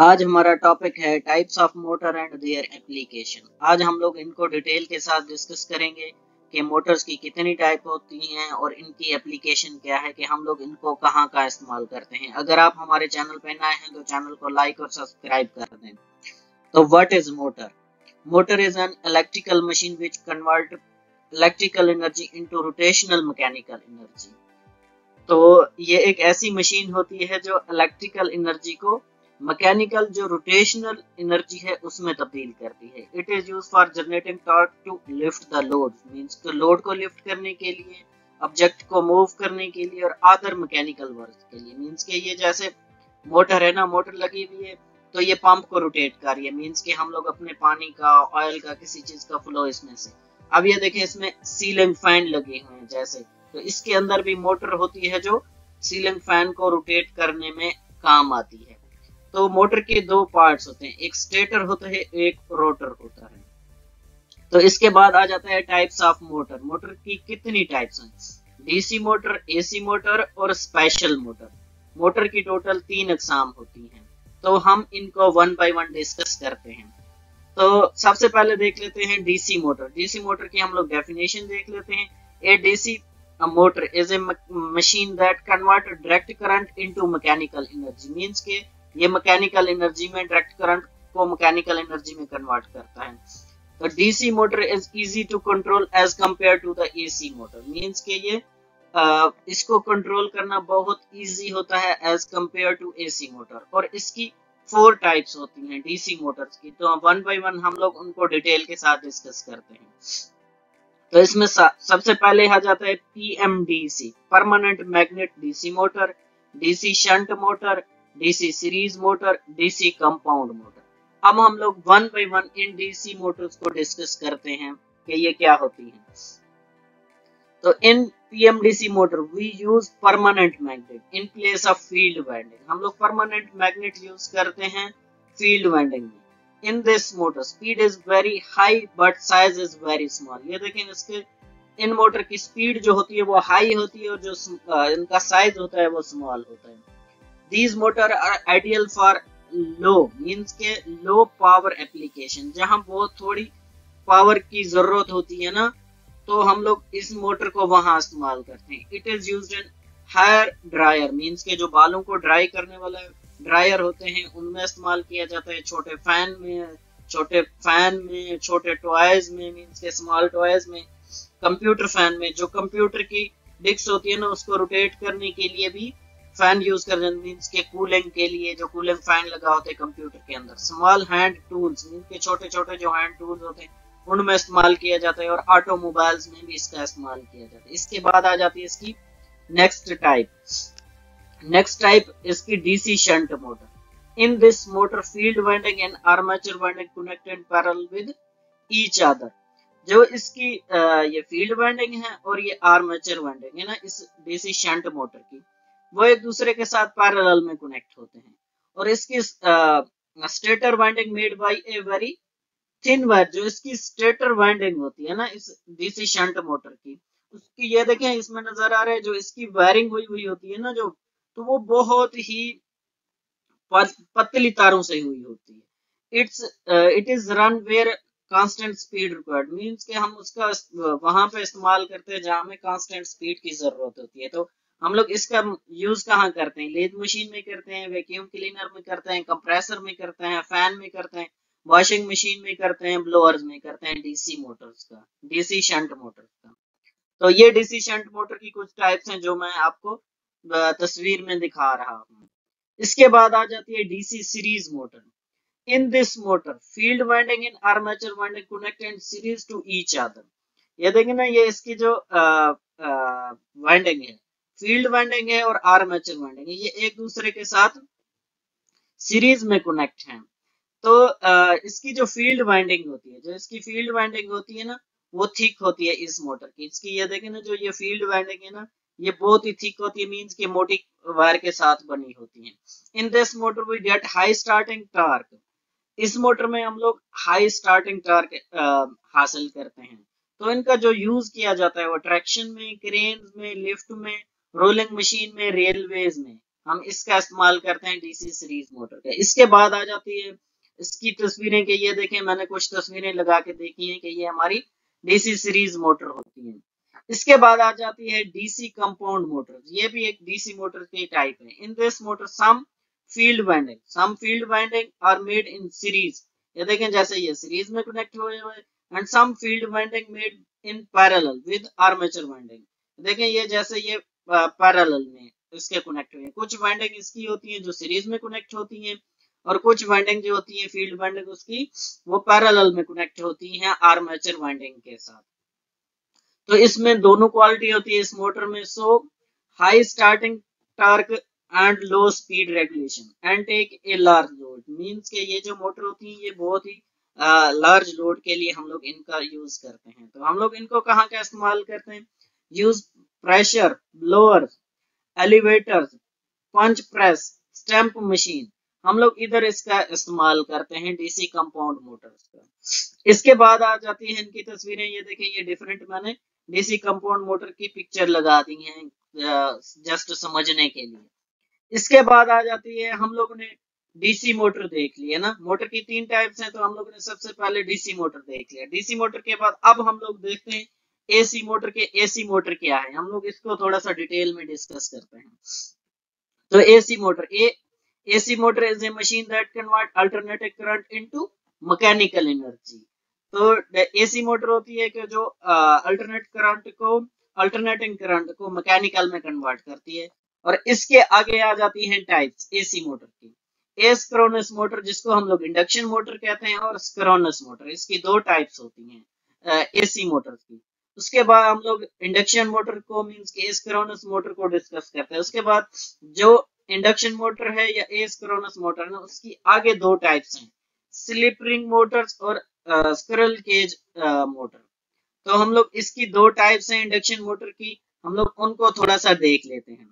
आज हमारा टॉपिक है types of motor and their application. आज हम लोग इनको डिटेल के साथ डिस्कस करेंगे कि मोटर्स की कितनी टाइप होती हैं और इनकी एप्लीकेशन क्या है, कि हम लोग इनको कहाँ का इस्तेमाल करते हैं। अगर आप हमारे चैनल पे नए हैं तो चैनल को लाइक और सब्सक्राइब कर दें। तो what is motor? Motor is an electrical machine which convert electrical energy into rotational mechanical energy. तो ये एक ऐसी मशीन होती है जो इलेक्ट्रिकल एनर्जी को मैकेनिकल जो रोटेशनल एनर्जी है उसमें तब्दील करती है। It is use for generating torque to lift the load, means तो लोड को लिफ्ट करने के लिए, ऑब्जेक्ट को मूव करने के लिए और अदर मैकेनिकल वर्क के लिए। मींस के ये जैसे मोटर है ना, मोटर लगी हुई है तो ये पंप को रोटेट कर रही है। मींस के हम लोग अपने पानी का, ऑयल का, किसी चीज का फ्लो इसमें से। अब ये देखें इसमें सीलिंग फैन लगे हुए हैं जैसे, तो इसके अंदर भी मोटर होती है जो सीलिंग फैन को रोटेट करने में काम आती है। तो मोटर के दो पार्ट्स होते हैं, एक स्टेटर होता है, एक रोटर होता है। तो इसके बाद आ जाता है टाइप्स ऑफ मोटर। मोटर की कितनी टाइप्स हैं? डीसी मोटर, एसी मोटर और स्पेशल मोटर। मोटर की टोटल 3 अकसाम होती हैं। तो हम इनको वन बाय वन डिस्कस करते हैं। तो सबसे पहले देख लेते हैं डीसी मोटर। डीसी मोटर की हम लोग डेफिनेशन देख लेते हैं। A DC motor is a machine that convert direct current into mechanical energy. Means के ये मैकेनिकल एनर्जी में, डायरेक्ट करंट को मैकेनिकल एनर्जी में कन्वर्ट करता है। तो DC motor is easy to control as compare to the AC motor. Means के ये इसको कंट्रोल करना बहुत इजी होता है as compare to AC motor. और इसकी 4 टाइप्स होती हैं डीसी मोटर्स की। तो वन बाय वन हम लोग उनको डिटेल के साथ डिस्कस करते हैं। तो इसमें सबसे पहले आ जाता है PMDC, permanent magnet DC motor, DC shunt motor, DC series motor, DC compound motor. अब हम लोग वन बाय वन इन डीसी मोटर्स को डिस्कस करते हैं कि ये क्या होती हैं। तो in PMDC motor we use permanent magnet in place of field winding. हम लोग परमानेंट मैग्नेट यूज करते हैं फील्ड वाइंडिंग में। इन this motor speed is very high but size is very small. ये देखें इसके इन मोटर की स्पीड जो होती है वो हाई होती है और जो इनका साइज होता है वो स्मॉल होता है। These motor are ideal for low, means के लो पावर एप्लीकेशन, जहां बहुत थोड़ी पावर की जरूरत होती है ना, तो हम लोग इस मोटर को वहां इस्तेमाल करते हैं। It is used in hair dryer, means के जो बालों को ड्राई करने वाला ड्रायर होते हैं उनमें इस्तेमाल किया जाता है। छोटे फैन में, छोटे टॉयज में, मींस के स्मॉल टॉयज में, कंप्यूटर फैन में, जो कंप्यूटर की डिस्क होती है ना उसको रोटेट करने के लिए भी फैन यूज कर रहे, मींस के कूलिंग के लिए जो कूलिंग फैन लगा होता है कंप्यूटर के अंदर। स्मॉल हैंड टूल्स, मींस के छोटे छोटे जो हैंड टूल्स होते हैं उनमें इस्तेमाल किया जाता है। और ऑटोमोबाइल्स में भी इसका इस्तेमाल किया जाता है। इसके बाद आ जाती है इसकी नेक्स्ट टाइप इसकी DC shunt motor. In this motor field winding and armature winding connected parallel with each other. जो इसकी ये फील्ड वाइंडिंग है और ये आर्मेचर वाइंडिंग है ना इस डीसी शंट मोटर की, वो एक दूसरे के साथ पैरेलल में कनेक्ट होते हैं। और इसकी stator winding made by a very thin wire, जो इसकी स्टेटर वाइंडिंग होती है ना इस डीसी शंट मोटर की, उसकी ये देखें इसमें नजर आ रहा है जो इसकी वायरिंग हुई होती है ना, जो तो वो बहुत ही पतली तारों से हुई होती है। It is run where constant speed required, means के हम उसका वहां पे इस्तेमाल करते हैं जहां हमें कांस्टेंट स्पीड की जरूरत होती है। तो हम लोग इसका यूज कहाँ करते हैं? लेथ मशीन में करते हैं, वैक्यूम क्लीनर में करते हैं, कंप्रेसर में करते हैं, फैन में करते हैं, वॉशिंग मशीन में करते हैं, ब्लोअर्स में करते हैं, डीसी मोटर्स का, डीसी शंट मोटर्स का। तो ये डीसी शंट मोटर की कुछ टाइप्स हैं जो मैं आपको तस्वीर में दिखा रहा हूँ। इसके बाद आ जाती है DC series motor. In this motor, field winding and armature winding connect in series to each other. ये देखें ना, ये इसकी जो वाइंडिंग है, फील्ड वाइंडिंग है और आर्मेचर वाइंडिंग है, ये एक दूसरे के साथ सीरीज में कनेक्ट हैं। तो इसकी जो फील्ड वाइंडिंग होती है ना वो थिक होती है इस मोटर की। इसकी ये देखें ना, जो ये फील्ड वाइंडिंग है ना ये बहुत ही थिक होती है, मींस की मोटी वायर के साथ बनी होती है। In this motor we get high starting torque. इस मोटर में हम लोग हाई स्टार्टिंग टॉर्क हासिल करते हैं। तो इनका जो यूज किया जाता है वो ट्रैक्शन में, क्रेन में, लिफ्ट में, रोलिंग मशीन में, रेलवेज में, हम इसका इस्तेमाल करते हैं डीसी सीरीज मोटर का। इसके बाद आ जाती है इसकी तस्वीरें के, ये देखें मैंने कुछ तस्वीरें लगा के देखी हैं कि ये हमारी डीसी सीरीज मोटर होती है। इसके बाद आ जाती है डीसी कंपाउंड मोटर, ये भी एक डीसी मोटर की टाइप है। In this motor some field winding are made in series, ये देखें जैसे ये सीरीज में कनेक्ट हुए हुए, and some field winding made in parallel with armature winding, देखें ये जैसे ये पैरेलल में इसके कनेक्ट हुए हैं। कुछ वाइंडिंग इसकी होती है जो सीरीज में कनेक्ट होती हैं, और कुछ वाइंडिंग जो होती है फील्ड वाइंडिंग उसकी वो पैरेलल में कनेक्ट होती हैं आर्मेचर वाइंडिंग के साथ। तो इसमें दोनों क्वालिटी होती है इस मोटर में। So high starting torque and low speed regulation and take a large load, means के ये जो मोटर होती है ये बहुत ही लार्ज लोड के लिए हम लोग इनका यूज करते हैं। तो हम लोग इनको कहाँ का इस्तेमाल करते हैं? यूज प्रेशर ब्लोअर, एलिवेटर्स, पंच प्रेस, स्टैंप मशीन, हम लोग इधर इसका इस्तेमाल करते हैं डीसी कंपाउंड मोटर्स का। इसके बाद आ जाती है इनकी तस्वीरें, ये देखें ये डिफरेंट मैंने डीसी कंपाउंड मोटर की पिक्चर लगा दी है जस्ट समझने के लिए। इसके बाद आ जाती है, हम लोगों ने डीसी मोटर देख ली है ना, मोटर की 3 टाइप्स हैं, तो हम लोगों ने सबसे पहले डीसी मोटर देख लिया। डीसी मोटर के बाद अब हम लोग देखते हैं एसी मोटर के एसी मोटर क्या है, हम लोग इसको थोड़ा सा डिटेल में डिस्कस करते हैं। तो AC motor, AC motor is a machine that convert alternative current into mechanical energy. तो एसी मोटर होती है कि जो अल्टरनेटिंग करंट को मैकेनिकल में कन्वर्ट करती है। और इसके आगे आ जाती हैं टाइप्स एसी मोटर की। एसिंक्रोनस मोटर जिसको हम लोग इंडक्शन मोटर कहते हैं, और सिंक्रोनस मोटर, इसकी 2 टाइप्स होती हैं एसी मोटर की। उसके बाद हम लोग इंडक्शन मोटर को मींस के एसिंक्रोनस मोटर को डिस्कस करते हैं। उसके बाद जो इंडक्शन मोटर है या एसिंक्रोनस मोटर है उसकी आगे 2 टाइप्स हैं, स्लिप रिंग मोटर्स और स्क्विरल केज मोटर। तो हम लोग इसकी 2 टाइप्स हैं इंडक्शन मोटर की, हम लोग उनको थोड़ा सा देख लेते हैं।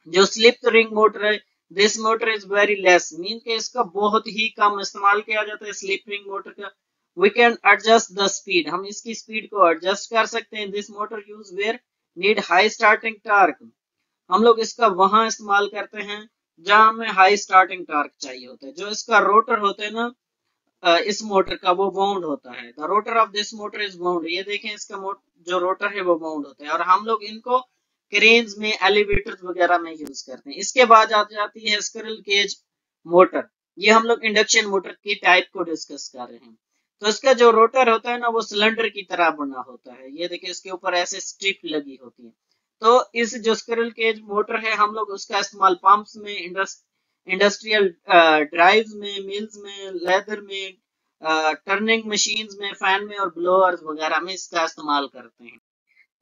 जो स्लिप रिंग मोटर है, this motor is very less, mean के इसका बहुत ही कम इस्तेमाल किया जाता है स्लिप रिंग मोटर का। We can adjust the speed, हम इसकी स्पीड को एडजस्ट कर सकते हैं। This motor use where need high starting torque, हम लोग इसका वहां इस्तेमाल करते हैं जहां हमें हाई स्टार्टिंग टार्क चाहिए होता है। जो इसका रोटर होता है ना इस मोटर का, वो बाउंड होता है। The rotor of this motor is bound, ये देखें इसका जो रोटर है वो बाउंड होता है, और हम लोग इनको क्रेन्स में एलिवेटर्स वगैरह में यूज करते हैं। इसके बाद आ जाती है स्क्विरल केज मोटर, ये हम लोग इंडक्शन मोटर की टाइप को डिस्कस कर रहे हैं। तो इसका जो रोटर होता है ना वो सिलेंडर की तरह बना होता है, ये देखिए इसके ऊपर ऐसे स्ट्रिप लगी होती है। तो इस जो स्क्विरल केज मोटर है हम लोग उसका इस्तेमाल पंप्स में, इंडस्ट्रियल ड्राइव्स में, मिल्स में, लेदर में, टर्निंग मशीन्स में, फैन में और ब्लोअर्स वगैरह में इसका इस्तेमाल करते हैं।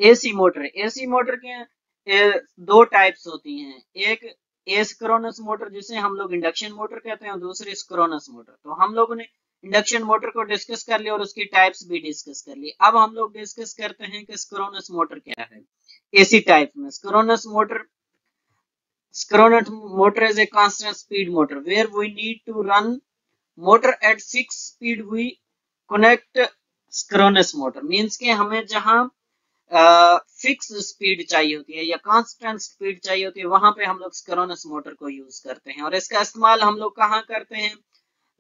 एसी मोटर, एसी मोटर के 2 टाइप्स होती हैं, एक एसिंक्रोनस मोटर जिसे हम लोग इंडक्शन मोटर कहते हैं, और दूसरी सिंक्रोनस मोटर। तो हम लोगों ने इंडक्शन मोटर को डिस्कस कर लिया और उसकी टाइप्स भी डिस्कस कर ली। अब हम लोग डिस्कस करते हैं कि सिंक्रोनस मोटर क्या है। एसी टाइप में synchronous motor is a constant speed motor where we need to run motor at fixed speed, we connect synchronous motor, means के हमें जहां फिक्स स्पीड चाहिए होती है या कांस्टेंट स्पीड चाहिए होती है वहां पे हम लोग सिंक्रोनस मोटर को यूज करते हैं। और इसका इस्तेमाल हम लोग कहाँ करते हैं?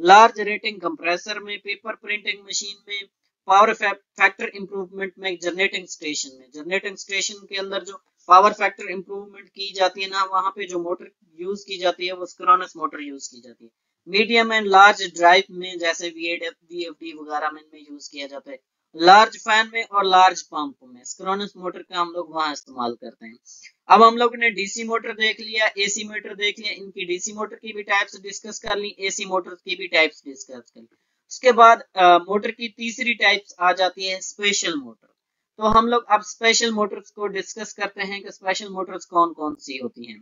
लार्ज रेटिंग कंप्रेसर में, पेपर प्रिंटिंग मशीन में, पावर फैक्टर इंप्रूवमेंट में, जनरेटिंग स्टेशन के अंदर जो पावर फैक्टर इंप्रूवमेंट की जाती है ना, वहां पे जो मोटर यूज की जाती है वो सिंक्रोनस मोटर यूज की जाती है। मीडियम एंड लार्ज ड्राइव में जैसे VFD वगैरह में इनमें यूज किया जाता है। लार्ज फैन में और लार्ज पंप में सिंक्रोनस मोटर का हम लोग वहां इस्तेमाल करते हैं। अब हम लोग ने डीसी मोटर देख लिया, एसी मोटर देख लिया, इनकी डीसी मोटर की भी टाइप्स डिस्कस कर ली, एसी मोटर की भी टाइप्स डिस्कस कर ली। उसके बाद मोटर की तीसरी टाइप्स आ जाती है स्पेशल मोटर। तो हम लोग अब स्पेशल मोटर्स को डिस्कस करते हैं कि स्पेशल मोटर्स कौन कौन सी होती हैं।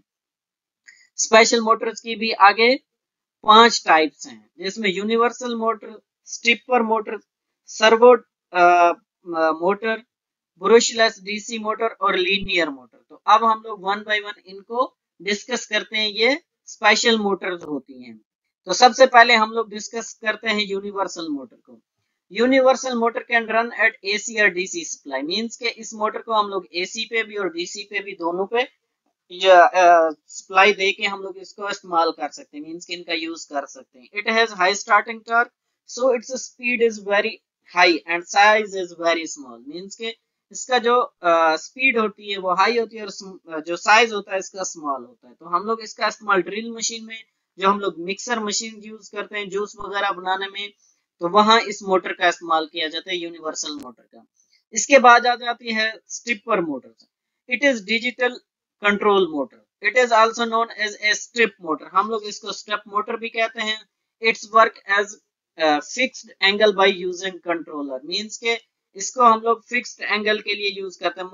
स्पेशल मोटर्स की भी आगे 5 टाइप्स हैं, जिसमें universal motor, stripper motor, servo motor, brushless DC motor और लीनियर मोटर। तो अब हम लोग 1 बाय 1 इनको डिस्कस करते हैं, ये स्पेशल मोटर्स होती हैं। तो सबसे पहले हम लोग डिस्कस करते हैं यूनिवर्सल मोटर को। Universal motor can run at AC और डीसी सप्लाई, मींस के इस मोटर को हम लोग एसी पे भी और डीसी पे भी दोनों पे सप्लाई दे के हम लोग इसको इस्तेमाल कर सकते हैं, मीन्स कि इनका यूज कर सकते हैं। It has high starting torque, so it's speed is very high and size is very small, means के इसका जो स्पीड होती है वो हाई होती है और जो साइज होता है इसका स्मॉल होता है। तो हम लोग इसका इस्तेमाल ड्रिल मशीन में, जो हम लोग मिक्सर मशीन यूज करते हैं जूस वगैरह बनाने में, तो वहां इस मोटर का इस्तेमाल किया जाता है, यूनिवर्सल मोटर का। इसके बाद आ जाती है stepper motor. It is digital control motor, it is also known as a step motor, हम लोग इसको स्ट्रिप मोटर भी कहते हैं। Its work as fixed angle by using controller, means के इसको हम लोग फिक्स्ड एंगल के लिए यूज करते हैं।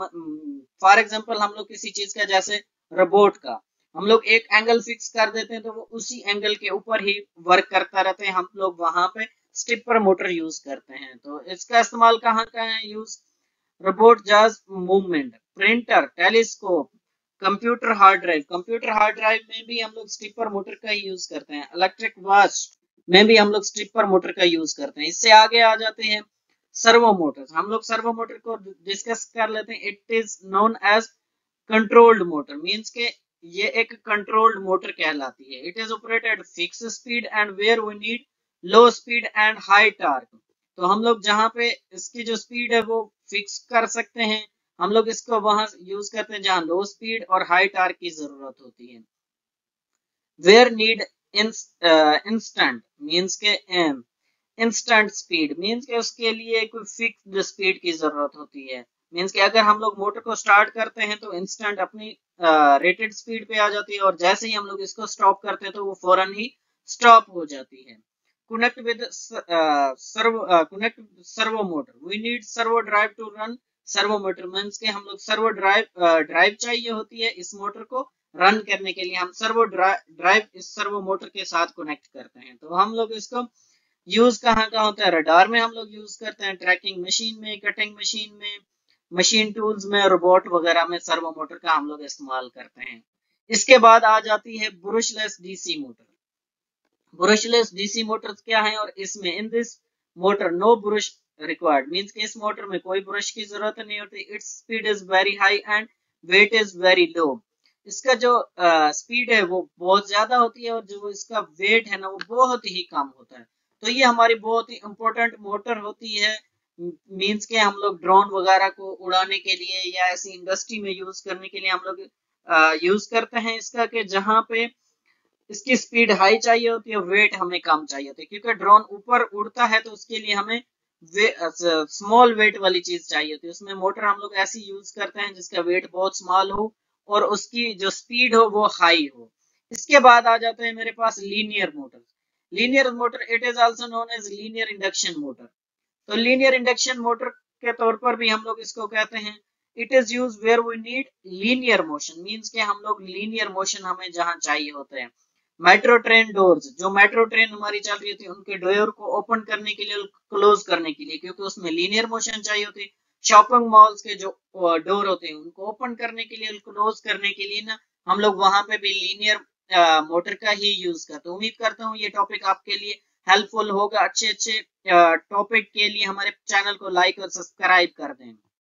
फॉर एग्जांपल हम लोग किसी चीज का, जैसे रोबोट का, हम लोग एक एंगल फिक्स कर देते हैं तो वो उसी एंगल के ऊपर ही वर्क करता रहता है, हम लोग वहां पे स्टिपर मोटर यूज करते हैं। तो इसका इस्तेमाल कहाँ का है use? Robot jaws movement, printer, telescope, computer hard drive में भी हम लोग स्टिपर मोटर का ही यूज करते हैं। इलेक्ट्रिक वॉच में भी हम लोग स्टिपर मोटर का यूज करते हैं। इससे आगे आ जाते हैं सर्वो मोटर। हम लोग सर्वो मोटर को डिस्कस कर लेते हैं। It is known as controlled motor, means के ये एक कंट्रोल्ड मोटर कहलाती है। It is operated fix speed and where we need low speed and high torque. तो हम लोग जहां पे इसकी जो स्पीड है वो फिक्स कर सकते हैं, हम लोग इसको वहां यूज करते हैं जहां लो स्पीड और हाई टार्क की जरूरत होती है। वेयर नीड इंस्टेंट, मींस के इंस्टेंट स्पीड, मींस के उसके लिए कोई फिक्स्ड स्पीड की जरूरत होती है। मींस के अगर हम लोग मोटर को स्टार्ट करते हैं तो इंस्टेंट अपनी रेटेड स्पीड पे आ जाती है, और जैसे ही हम लोग इसको स्टॉप करते हैं तो वो फौरन ही स्टॉप हो जाती है। Connect with servo motor, we need servo drive to run servo motor, means के हम लोग सर्वो ड्राइव चाहिए होती है इस मोटर को रन करने के लिए। हम सर्वो ड्राइव इस सर्वो मोटर के साथ कनेक्ट करते हैं। तो हम लोग इसको यूज कहाँ का होता है? रडार में हम लोग यूज करते हैं, ट्रैकिंग मशीन में, कटिंग मशीन में, मशीन टूल्स में, रोबोट वगैरह में सर्वो मोटर का हम लोग इस्तेमाल करते हैं। इसके बाद आ जाती है brushless DC motor. Brushless DC motors क्या है? और इसमें in this motor no brush required, means कि इस मोटर में कोई ब्रश की जरूरत नहीं होती। Its speed is very high and weight is very low. इसका जो स्पीड है वो बहुत ज्यादा होती है और जो इसका वेट है ना वो बहुत ही कम होता है। तो ये हमारी बहुत ही इंपॉर्टेंट मोटर होती है, मींस के हम लोग ड्रोन वगैरह को उड़ाने के लिए या ऐसी इंडस्ट्री में यूज करने के लिए हम लोग यूज करते हैं इसका, कि जहां पे इसकी स्पीड हाई चाहिए होती है, वेट हमें कम चाहिए होती है, क्योंकि ड्रोन ऊपर उड़ता है तो उसके लिए हमें स्मॉल वेट वाली चीज चाहिए होती है। उसमें मोटर हम लोग ऐसी यूज करते हैं जिसका वेट बहुत स्मॉल हो और उसकी जो स्पीड हो वो हाई हो। इसके बाद आ जाते हैं मेरे पास linear motor. Linear motor, it is also known as linear induction motor. तो लीनियर इंडक्शन मोटर के तौर पर भी हम लोग इसको कहते हैं। It is use where we need linear motion, means के हम लोग लीनियर मोशन हमें जहां चाहिए होते हैं। मेट्रो ट्रेन डोर्स, जो मेट्रो ट्रेन हमारी चल रही थी उनके डोर को ओपन करने के लिए, क्लोज करने के लिए, क्योंकि उसमें लीनियर मोशन चाहिए होती है। शॉपिंग मॉल्स के जो डोर होते हैं उनको ओपन करने के लिए, क्लोज करने के लिए ना हम लोग वहां पे भी लीनियर मोटर का ही यूज करते हैं। उम्मीद करता हूँ ये टॉपिक आपके लिए हेल्पफुल होगा। अच्छे अच्छे टॉपिक के लिए हमारे चैनल को लाइक और सब्सक्राइब कर दें।